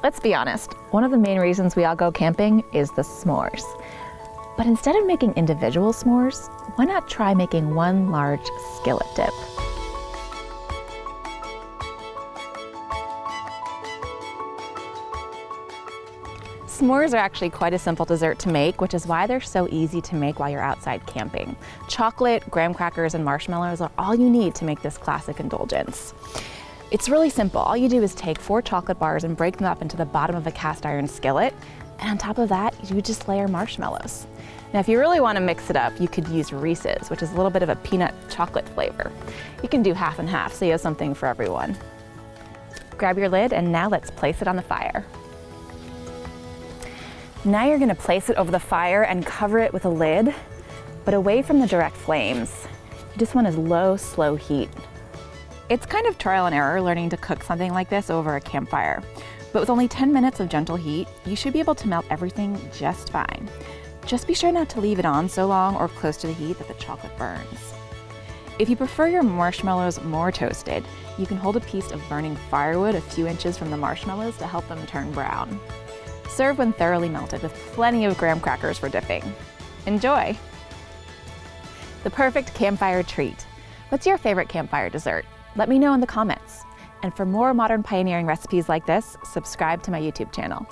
Let's be honest, one of the main reasons we all go camping is the s'mores. But instead of making individual s'mores, why not try making one large skillet dip? S'mores are actually quite a simple dessert to make, which is why they're so easy to make while you're outside camping. Chocolate, graham crackers, and marshmallows are all you need to make this classic indulgence. It's really simple. All you do is take 4 chocolate bars and break them up into the bottom of a cast iron skillet, and on top of that, you just layer marshmallows. Now, if you really want to mix it up, you could use Reese's, which is a little bit of a peanut chocolate flavor. You can do half and half, so you have something for everyone. Grab your lid, and now let's place it on the fire. Now you're going to place it over the fire and cover it with a lid, but away from the direct flames. You just want a low, slow heat. It's kind of trial and error learning to cook something like this over a campfire, but with only 10 minutes of gentle heat, you should be able to melt everything just fine. Just be sure not to leave it on so long or close to the heat that the chocolate burns. If you prefer your marshmallows more toasted, you can hold a piece of burning firewood a few inches from the marshmallows to help them turn brown. Serve when thoroughly melted with plenty of graham crackers for dipping. Enjoy! The perfect campfire treat. What's your favorite campfire dessert? Let me know in the comments. And for more modern pioneering recipes like this, subscribe to my YouTube channel.